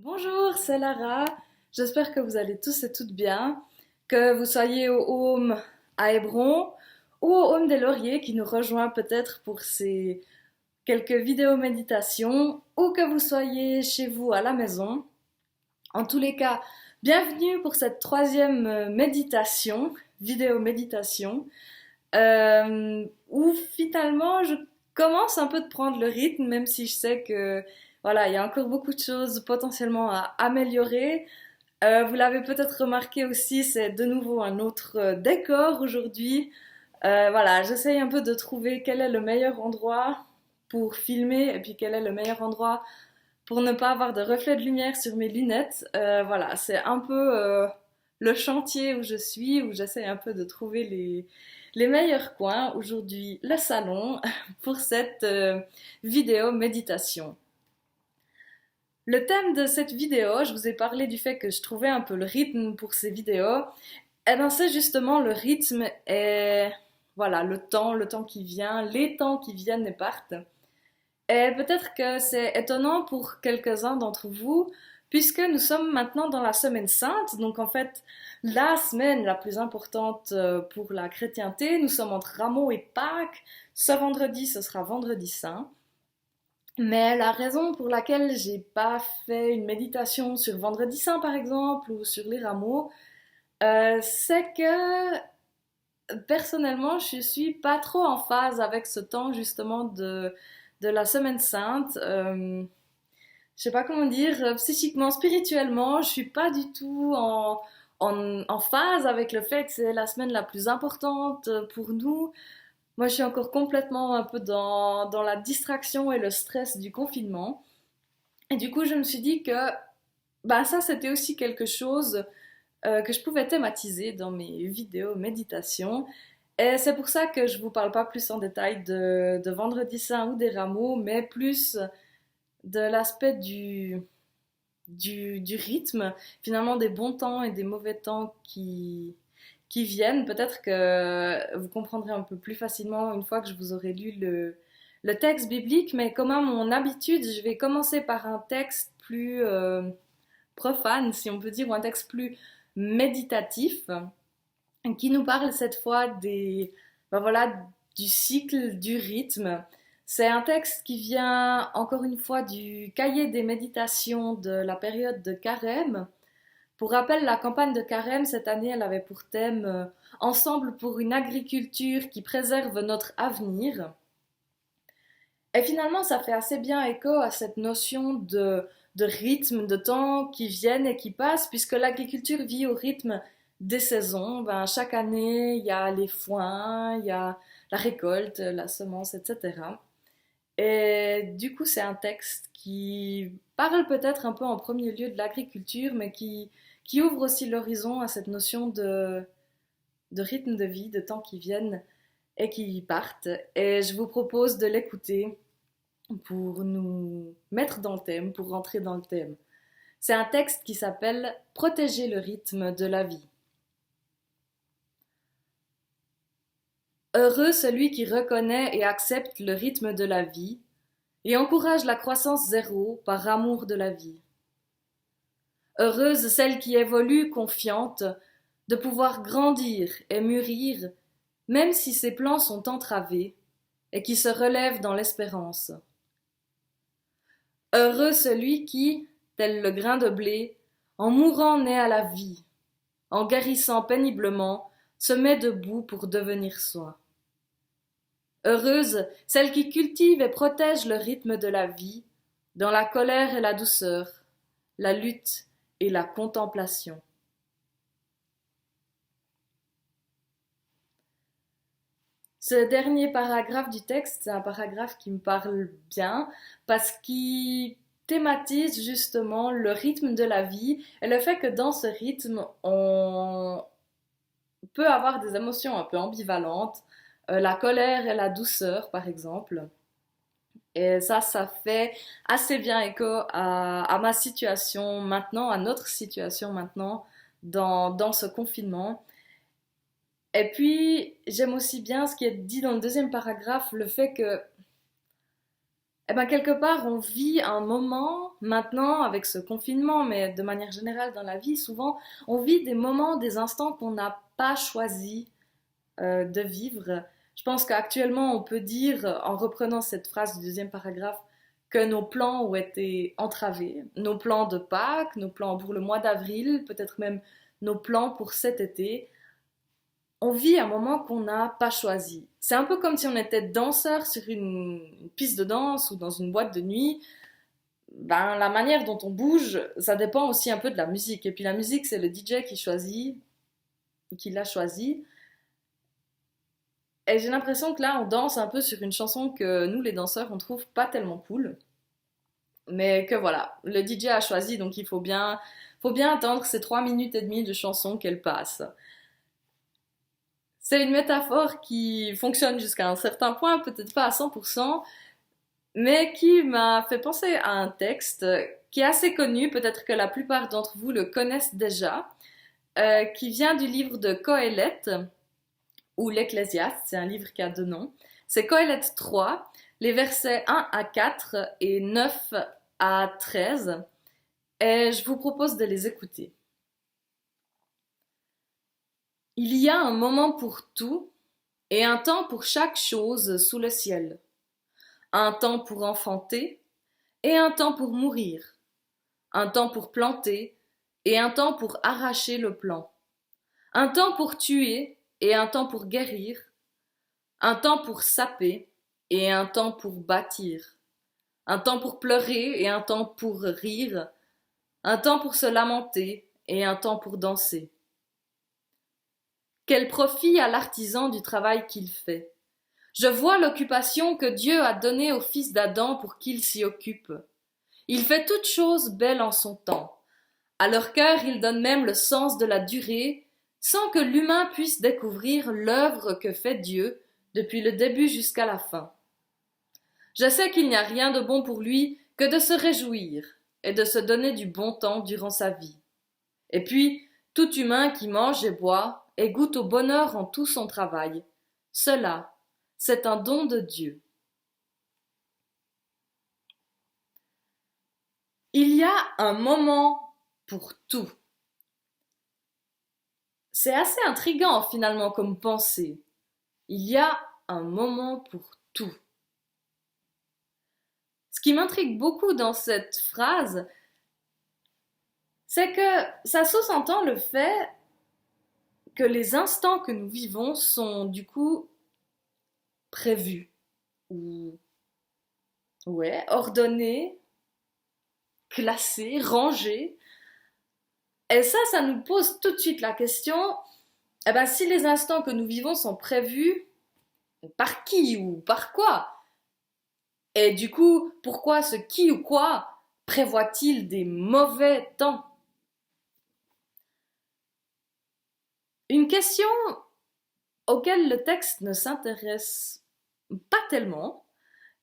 Bonjour, c'est Lara. J'espère que vous allez tous et toutes bien, que vous soyez au home à Hébron ou au home des Lauriers qui nous rejoint peut-être pour ces quelques vidéos méditation ou que vous soyez chez vous à la maison. En tous les cas, bienvenue pour cette troisième méditation, vidéo méditation, où finalement je commence un peu de prendre le rythme, même si je sais que voilà, il y a encore beaucoup de choses potentiellement à améliorer. Vous l'avez peut-être remarqué aussi, c'est de nouveau un autre décor aujourd'hui. Voilà, j'essaye un peu de trouver quel est le meilleur endroit pour filmer et puis quel est le meilleur endroit pour ne pas avoir de reflet de lumière sur mes lunettes. Voilà, c'est un peu le chantier où je suis, où j'essaie un peu de trouver les meilleurs coins. Aujourd'hui, le salon pour cette vidéo méditation. Le thème de cette vidéo, je vous ai parlé du fait que je trouvais un peu le rythme pour ces vidéos. Eh ben, c'est justement le rythme et voilà, le temps qui vient, les temps qui viennent et partent. Et peut-être que c'est étonnant pour quelques-uns d'entre vous, puisque nous sommes maintenant dans la semaine sainte, donc en fait, la semaine la plus importante pour la chrétienté. Nous sommes entre Rameau et Pâques. Ce vendredi, ce sera vendredi saint. Mais la raison pour laquelle j'ai pas fait une méditation sur vendredi saint par exemple ou sur les rameaux, c'est que personnellement je suis pas trop en phase avec ce temps justement de la semaine sainte. Je sais pas comment dire, psychiquement, spirituellement, je suis pas du tout en phase avec le fait que c'est la semaine la plus importante pour nous. Moi, je suis encore complètement un peu dans la distraction et le stress du confinement. Et du coup, je me suis dit que bah, ça, c'était aussi quelque chose que je pouvais thématiser dans mes vidéos méditation. Et c'est pour ça que je vous parle pas plus en détail de Vendredi Saint ou des rameaux, mais plus de l'aspect du rythme, finalement des bons temps et des mauvais temps qui viennent. Peut-être que vous comprendrez un peu plus facilement une fois que je vous aurai lu le texte biblique, mais comme à mon habitude, je vais commencer par un texte plus profane, si on peut dire, ou un texte plus méditatif, qui nous parle cette fois ben voilà, du cycle, du rythme. C'est un texte qui vient encore une fois du cahier des méditations de la période de Carême. Pour rappel, la campagne de Carême, cette année, elle avait pour thème Ensemble pour une agriculture qui préserve notre avenir. Et finalement, ça fait assez bien écho à cette notion de rythme, de temps qui viennent et qui passent, puisque l'agriculture vit au rythme des saisons. Ben, chaque année, il y a les foins, il y a la récolte, la semence, etc. Et du coup, c'est un texte qui parle peut-être un peu en premier lieu de l'agriculture, mais qui ouvre aussi l'horizon à cette notion de rythme de vie, de temps qui viennent et qui partent. Et je vous propose de l'écouter pour nous mettre dans le thème, pour rentrer dans le thème. C'est un texte qui s'appelle Protéger le rythme de la vie. Heureux celui qui reconnaît et accepte le rythme de la vie et encourage la croissance zéro par amour de la vie. Heureuse celle qui évolue confiante de pouvoir grandir et mûrir, même si ses plans sont entravés, et qui se relève dans l'espérance. Heureux celui qui, tel le grain de blé, en mourant naît à la vie, en guérissant péniblement, se met debout pour devenir soi. Heureuse celle qui cultive et protège le rythme de la vie, dans la colère et la douceur, la lutte et la contemplation. Ce dernier paragraphe du texte, c'est un paragraphe qui me parle bien parce qu'il thématise justement le rythme de la vie et le fait que dans ce rythme, on peut avoir des émotions un peu ambivalentes, la colère et la douceur par exemple. Et ça fait assez bien écho à ma situation maintenant, à notre situation maintenant dans ce confinement. Et puis, j'aime aussi bien ce qui est dit dans le deuxième paragraphe, le fait que, eh ben, quelque part, on vit un moment maintenant, avec ce confinement, mais de manière générale dans la vie, souvent, on vit des moments, des instants qu'on n'a pas choisi de vivre. Je pense qu'actuellement, on peut dire, en reprenant cette phrase du deuxième paragraphe, que nos plans ont été entravés. Nos plans de Pâques, nos plans pour le mois d'avril, peut-être même nos plans pour cet été. On vit un moment qu'on n'a pas choisi. C'est un peu comme si on était danseur sur une piste de danse ou dans une boîte de nuit. Ben, la manière dont on bouge, ça dépend aussi un peu de la musique. Et puis la musique, c'est le DJ qui choisit, qui l'a choisi. Et j'ai l'impression que là, on danse un peu sur une chanson que nous, les danseurs, on trouve pas tellement cool. Mais que voilà, le DJ a choisi, donc faut bien attendre ces 3 minutes et demie de chanson qu'elle passe. C'est une métaphore qui fonctionne jusqu'à un certain point, peut-être pas à 100%, mais qui m'a fait penser à un texte qui est assez connu, peut-être que la plupart d'entre vous le connaissent déjà, qui vient du livre de Qoélette, ou l'Ecclésiaste, c'est un livre qui a deux noms. C'est Qoélette 3, les versets 1 à 4 et 9 à 13, et je vous propose de les écouter. Il y a un moment pour tout et un temps pour chaque chose sous le ciel. Un temps pour enfanter et un temps pour mourir. Un temps pour planter et un temps pour arracher le plant. Un temps pour tuer et un temps pour guérir. Un temps pour saper et un temps pour bâtir. Un temps pour pleurer et un temps pour rire. Un temps pour se lamenter et un temps pour danser. Quel profit à l'artisan du travail qu'il fait. Je vois l'occupation que Dieu a donnée au fils d'Adam pour qu'il s'y occupe. Il fait toutes choses belles en son temps. À leur cœur, il donne même le sens de la durée, sans que l'humain puisse découvrir l'œuvre que fait Dieu depuis le début jusqu'à la fin. Je sais qu'il n'y a rien de bon pour lui que de se réjouir et de se donner du bon temps durant sa vie. Et puis, tout humain qui mange et boit et goûte au bonheur en tout son travail, cela, c'est un don de Dieu. Il y a un moment pour tout. C'est assez intriguant finalement comme pensée. Il y a un moment pour tout. Ce qui m'intrigue beaucoup dans cette phrase, c'est que ça sous-entend le fait que les instants que nous vivons sont du coup prévus ou ordonnés, classés, rangés. Et ça nous pose tout de suite la question, eh ben, si les instants que nous vivons sont prévus, par qui ou par quoi? Et du coup, pourquoi ce qui ou quoi prévoit-il des mauvais temps? Une question auquel le texte ne s'intéresse pas tellement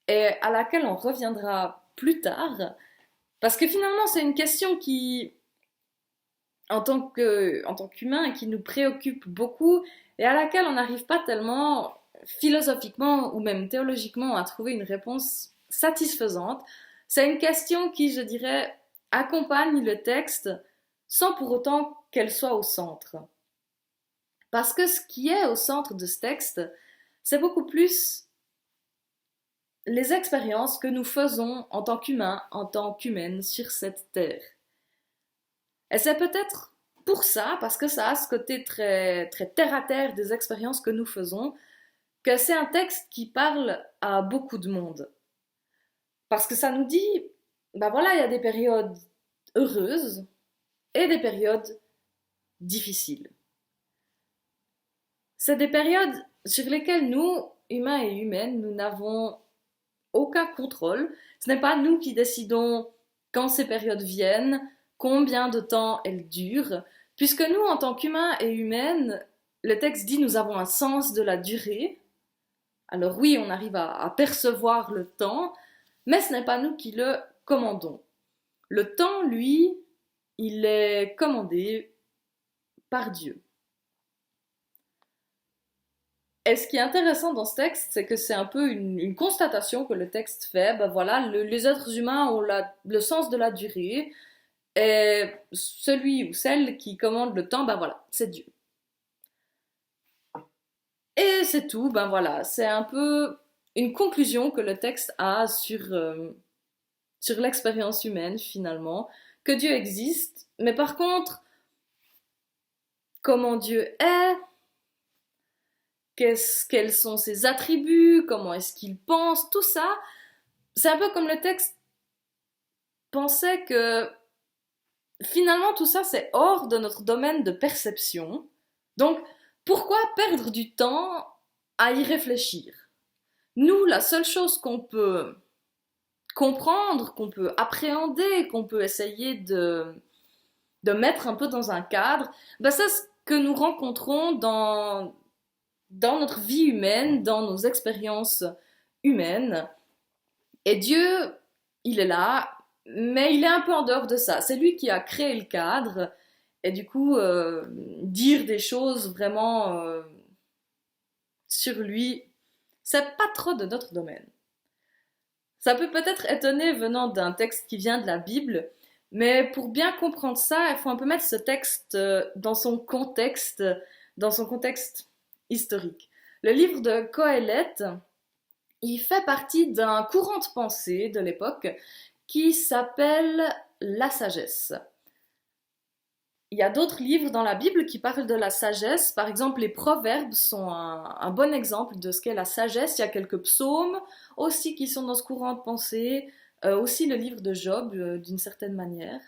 et à laquelle on reviendra plus tard, parce que finalement c'est une question qui, en tant qu'humain, qui nous préoccupe beaucoup et à laquelle on n'arrive pas tellement philosophiquement ou même théologiquement à trouver une réponse satisfaisante. C'est une question qui, je dirais, accompagne le texte sans pour autant qu'elle soit au centre. Parce que ce qui est au centre de ce texte, c'est beaucoup plus les expériences que nous faisons en tant qu'humains, en tant qu'humaines sur cette terre. Et c'est peut-être pour ça, parce que ça a ce côté très, très terre-à-terre des expériences que nous faisons, que c'est un texte qui parle à beaucoup de monde. Parce que ça nous dit, ben voilà, il y a des périodes heureuses et des périodes difficiles. C'est des périodes sur lesquelles nous, humains et humaines, nous n'avons aucun contrôle. Ce n'est pas nous qui décidons quand ces périodes viennent, combien de temps elles durent, puisque nous, en tant qu'humains et humaines, le texte dit nous avons un sens de la durée. Alors oui, on arrive à percevoir le temps, mais ce n'est pas nous qui le commandons. Le temps, lui, il est commandé par Dieu. Et ce qui est intéressant dans ce texte, c'est que c'est un peu une constatation que le texte fait. Ben voilà, les êtres humains ont le sens de la durée, et celui ou celle qui commande le temps, ben voilà, c'est Dieu. Et c'est tout, ben voilà, c'est un peu une conclusion que le texte a sur l'expérience humaine finalement, que Dieu existe, mais par contre, comment Dieu est, quels sont ses attributs, comment est-ce qu'il pense, tout ça, c'est un peu comme le texte pensait que finalement tout ça c'est hors de notre domaine de perception. Donc pourquoi perdre du temps à y réfléchir? Nous, la seule chose qu'on peut comprendre, qu'on peut appréhender, qu'on peut essayer de mettre un peu dans un cadre, ben c'est ce que nous rencontrons dans notre vie humaine, dans nos expériences humaines. Et Dieu, il est là, mais il est un peu en dehors de ça. C'est lui qui a créé le cadre, et du coup, dire des choses vraiment sur lui, c'est pas trop de notre domaine. Ça peut peut-être étonner venant d'un texte qui vient de la Bible, mais pour bien comprendre ça, il faut un peu mettre ce texte dans son contexte historique. Le livre de Qoéleth, il fait partie d'un courant de pensée de l'époque qui s'appelle la sagesse. Il y a d'autres livres dans la Bible qui parlent de la sagesse. Par exemple, les Proverbes sont un bon exemple de ce qu'est la sagesse. Il y a quelques psaumes aussi qui sont dans ce courant de pensée. Aussi le livre de Job, d'une certaine manière.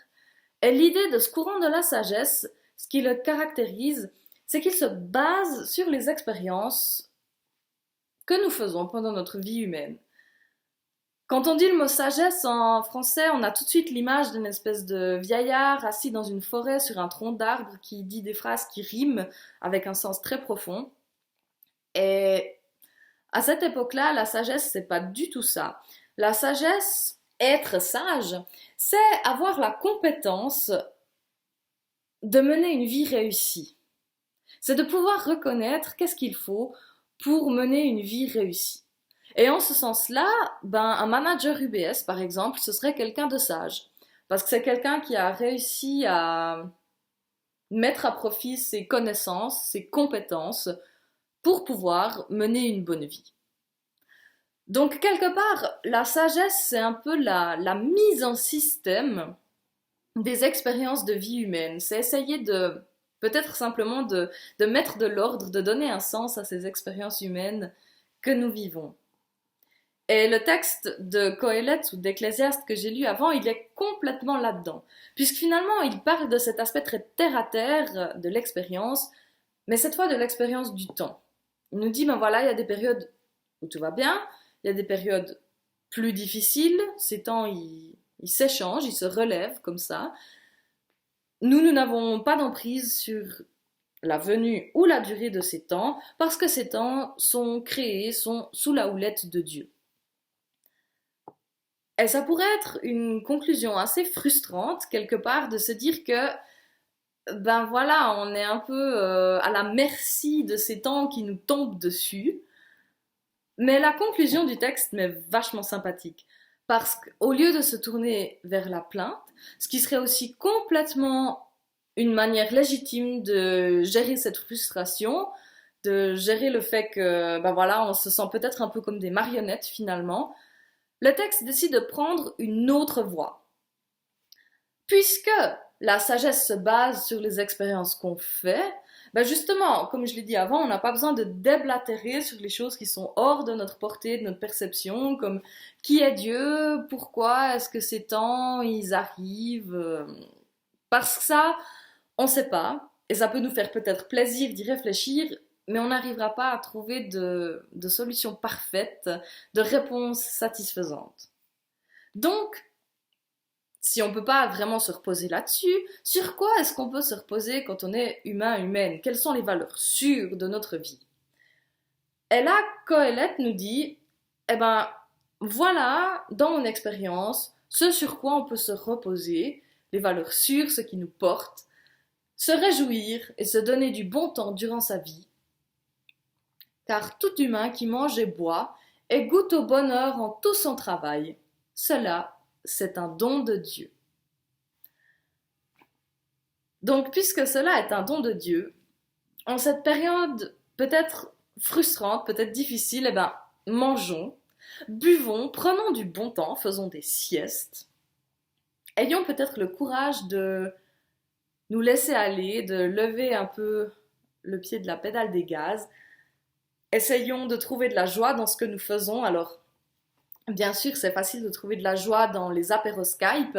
Et l'idée de ce courant de la sagesse, ce qui le caractérise, c'est qu'il se base sur les expériences que nous faisons pendant notre vie humaine. Quand on dit le mot sagesse en français, on a tout de suite l'image d'une espèce de vieillard assis dans une forêt sur un tronc d'arbre qui dit des phrases qui riment avec un sens très profond. Et à cette époque-là, la sagesse, c'est pas du tout ça. La sagesse, être sage, c'est avoir la compétence de mener une vie réussie. C'est de pouvoir reconnaître qu'est-ce qu'il faut pour mener une vie réussie. Et en ce sens-là, un manager UBS, par exemple, ce serait quelqu'un de sage. Parce que c'est quelqu'un qui a réussi à mettre à profit ses connaissances, ses compétences, pour pouvoir mener une bonne vie. Donc, quelque part, la sagesse, c'est un peu la mise en système des expériences de vie humaine. C'est essayer peut-être simplement de mettre de l'ordre, de donner un sens à ces expériences humaines que nous vivons. Et le texte de Qoéleth ou d'Ecclésiaste que j'ai lu avant, il est complètement là-dedans. Puisque finalement, il parle de cet aspect très terre-à-terre de l'expérience, mais cette fois de l'expérience du temps. Il nous dit, ben voilà, il y a des périodes où tout va bien, il y a des périodes plus difficiles, ces temps, ils s'échangent, ils se relèvent comme ça. Nous n'avons pas d'emprise sur la venue ou la durée de ces temps, parce que ces temps sont créés, sont sous la houlette de Dieu. Et ça pourrait être une conclusion assez frustrante, quelque part, de se dire que, ben voilà, on est un peu à la merci de ces temps qui nous tombent dessus. Mais la conclusion du texte m'est vachement sympathique. Parce qu'au lieu de se tourner vers la plainte, ce qui serait aussi complètement une manière légitime de gérer cette frustration, de gérer le fait que, ben voilà, on se sent peut-être un peu comme des marionnettes finalement, le texte décide de prendre une autre voie. Puisque la sagesse se base sur les expériences qu'on fait, ben justement, comme je l'ai dit avant, on n'a pas besoin de déblatérer sur les choses qui sont hors de notre portée, de notre perception, comme qui est Dieu, pourquoi est-ce que ces temps, ils arrivent, parce que ça, on ne sait pas, et ça peut nous faire peut-être plaisir d'y réfléchir, mais on n'arrivera pas à trouver de solution parfaite, de réponse satisfaisante. Donc, si on ne peut pas vraiment se reposer là-dessus, sur quoi est-ce qu'on peut se reposer quand on est humain, humaine? Quelles sont les valeurs sûres de notre vie? Et là, Qoéleth nous dit, eh ben, voilà, dans mon expérience, ce sur quoi on peut se reposer, les valeurs sûres, ce qui nous porte, se réjouir et se donner du bon temps durant sa vie, car tout humain qui mange et boit et goûte au bonheur en tout son travail, cela, c'est un don de Dieu. Donc, puisque cela est un don de Dieu, en cette période peut-être frustrante, peut-être difficile, eh ben, mangeons, buvons, prenons du bon temps, faisons des siestes, ayons peut-être le courage de nous laisser aller, de lever un peu le pied de la pédale des gaz, essayons de trouver de la joie dans ce que nous faisons. Alors, bien sûr, c'est facile de trouver de la joie dans les apéros Skype,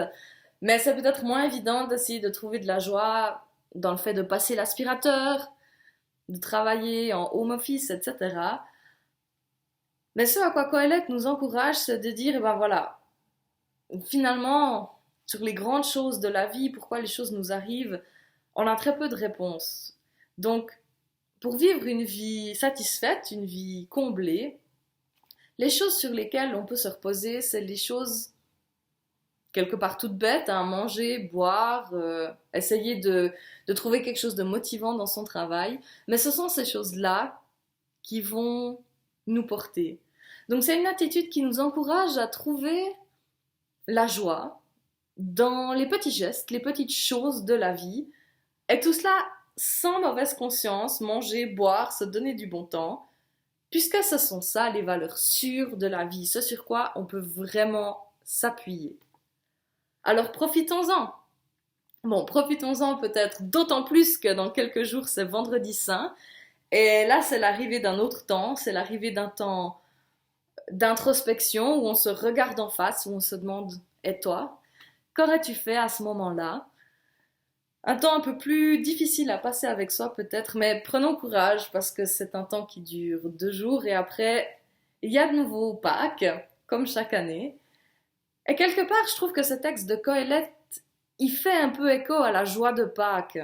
mais c'est peut-être moins évident d'essayer de trouver de la joie dans le fait de passer l'aspirateur, de travailler en home office, etc. Mais ce à quoi Coëlette nous encourage, c'est de dire, eh ben voilà, finalement, sur les grandes choses de la vie, pourquoi les choses nous arrivent, on a très peu de réponses. Donc, pour vivre une vie satisfaite, une vie comblée, les choses sur lesquelles on peut se reposer, c'est les choses quelque part toutes bêtes, hein, manger, boire, essayer de trouver quelque chose de motivant dans son travail. Mais ce sont ces choses-là qui vont nous porter. Donc c'est une attitude qui nous encourage à trouver la joie dans les petits gestes, les petites choses de la vie. Et tout cela sans mauvaise conscience, manger, boire, se donner du bon temps, puisque ce sont ça les valeurs sûres de la vie, ce sur quoi on peut vraiment s'appuyer. Alors profitons-en. Bon, profitons-en peut-être d'autant plus que dans quelques jours c'est vendredi saint. Et là c'est l'arrivée d'un autre temps, c'est l'arrivée d'un temps d'introspection où on se regarde en face, où on se demande et toi, qu'aurais-tu fait à ce moment-là? Un temps un peu plus difficile à passer avec soi peut-être, mais prenons courage parce que c'est un temps qui dure 2 jours et après il y a de nouveau Pâques, comme chaque année. Et quelque part, je trouve que ce texte de Coëlette, il fait un peu écho à la joie de Pâques.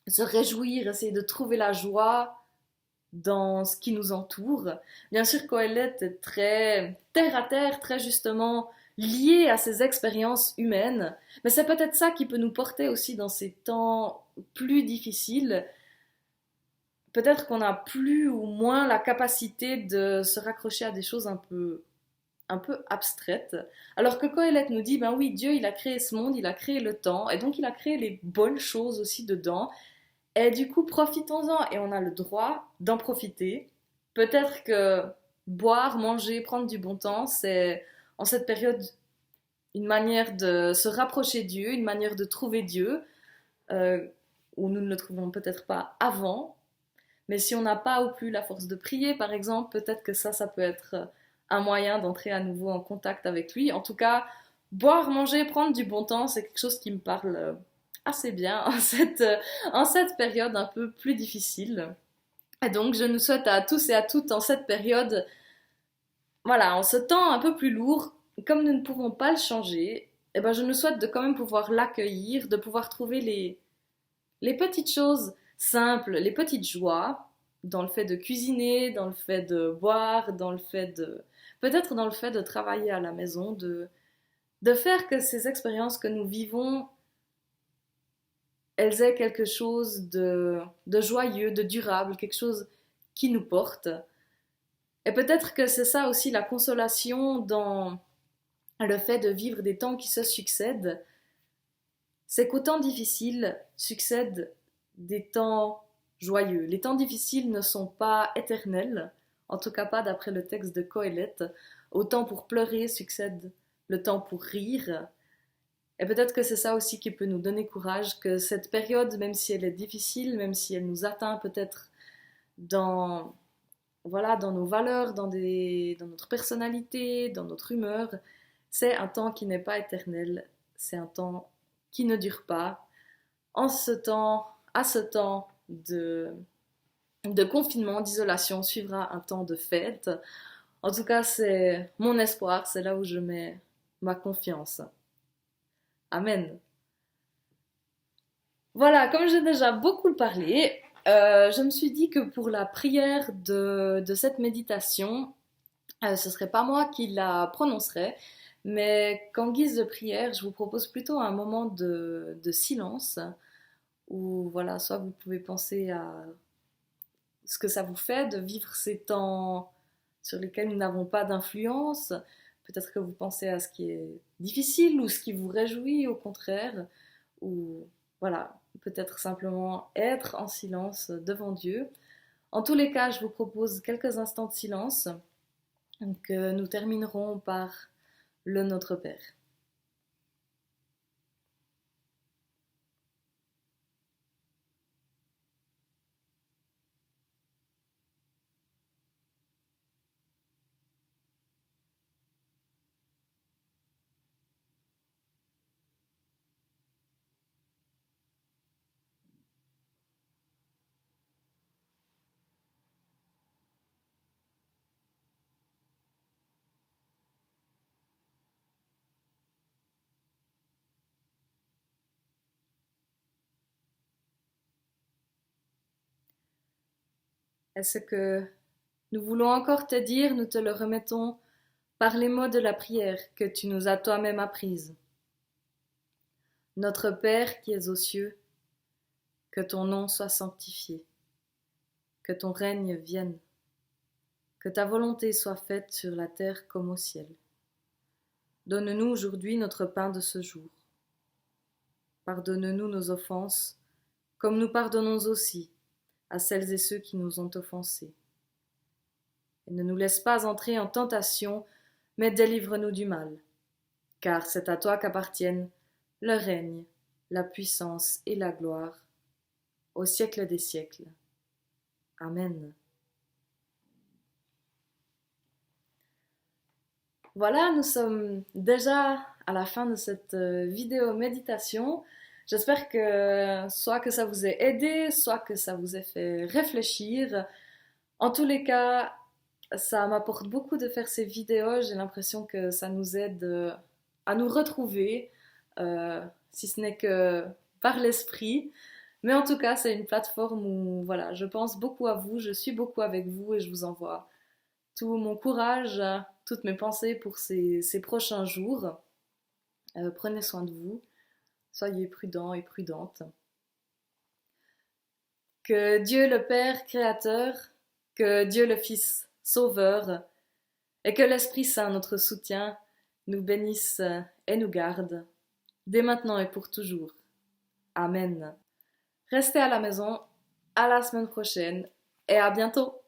Se réjouir, essayer de trouver la joie dans ce qui nous entoure. Bien sûr, Coëlette est très terre à terre, très justement lié à ses expériences humaines, mais c'est peut-être ça qui peut nous porter aussi dans ces temps plus difficiles. Peut-être qu'on a plus ou moins la capacité de se raccrocher à des choses un peu abstraite. Alors que Coëlette nous dit, ben oui, Dieu, il a créé ce monde, il a créé le temps, et donc il a créé les bonnes choses aussi dedans. Et du coup, profitons-en, et on a le droit d'en profiter. Peut-être que boire, manger, prendre du bon temps, c'est en cette période une manière de se rapprocher de Dieu, une manière de trouver Dieu, euh, où nous ne le trouvons peut-être pas avant. Mais si on n'a pas ou plus la force de prier, par exemple, peut-être que ça peut être un moyen d'entrer à nouveau en contact avec lui. En tout cas, boire, manger, prendre du bon temps, c'est quelque chose qui me parle assez bien en cette période un peu plus difficile. Et donc, je nous souhaite à tous et à toutes en cette période, voilà, en ce temps un peu plus lourd, comme nous ne pouvons pas le changer, eh ben, je nous souhaite de quand même pouvoir l'accueillir, de pouvoir trouver les petites choses simples, les petites joies, dans le fait de cuisiner, dans le fait de boire, dans le fait de... peut-être dans le fait de travailler à la maison, de faire que ces expériences que nous vivons, elles aient quelque chose de joyeux, de durable, quelque chose qui nous porte. Et peut-être que c'est ça aussi la consolation dans le fait de vivre des temps qui se succèdent, c'est qu'aux temps difficiles succèdent des temps joyeux. Les temps difficiles ne sont pas éternels, en tout cas pas d'après le texte de Coëlette. Au temps pour pleurer succède le temps pour rire. Et peut-être que c'est ça aussi qui peut nous donner courage, que cette période, même si elle est difficile, même si elle nous atteint peut-être dans, voilà, dans nos valeurs, dans notre personnalité, dans notre humeur, c'est un temps qui n'est pas éternel, c'est un temps qui ne dure pas. En ce temps, à ce temps de confinement, d'isolation, suivra un temps de fête. En tout cas, c'est mon espoir, c'est là où je mets ma confiance. Amen. Voilà, comme j'ai déjà beaucoup parlé, je me suis dit que pour la prière de cette méditation, ce serait pas moi qui la prononcerai, mais qu'en guise de prière, je vous propose plutôt un moment de silence où, voilà, soit vous pouvez penser à ce que ça vous fait de vivre ces temps sur lesquels nous n'avons pas d'influence. Peut-être que vous pensez à ce qui est difficile ou ce qui vous réjouit au contraire. Ou voilà, peut-être simplement être en silence devant Dieu. En tous les cas, je vous propose quelques instants de silence que nous terminerons par le Notre Père. Est-ce que nous voulons encore te dire, nous te le remettons par les mots de la prière que tu nous as toi-même apprises. Notre Père qui es aux cieux, que ton nom soit sanctifié, que ton règne vienne, que ta volonté soit faite sur la terre comme au ciel. Donne-nous aujourd'hui notre pain de ce jour. Pardonne-nous nos offenses, comme nous pardonnons aussi à celles et ceux qui nous ont offensés. Et ne nous laisse pas entrer en tentation, mais délivre-nous du mal. Car c'est à toi qu'appartiennent le règne, la puissance et la gloire, au siècle des siècles. Amen. Voilà, nous sommes déjà à la fin de cette vidéo méditation. J'espère que soit que ça vous ait aidé, soit que ça vous ait fait réfléchir. En tous les cas, ça m'apporte beaucoup de faire ces vidéos. J'ai l'impression que ça nous aide à nous retrouver, si ce n'est que par l'esprit. Mais en tout cas, c'est une plateforme où voilà, je pense beaucoup à vous, je suis beaucoup avec vous et je vous envoie tout mon courage, toutes mes pensées pour ces prochains jours. Prenez soin de vous, soyez prudents et prudentes. Que Dieu le Père créateur, que Dieu le Fils sauveur, et que l'Esprit Saint, notre soutien, nous bénisse et nous garde, dès maintenant et pour toujours. Amen. Restez à la maison, à la semaine prochaine et à bientôt.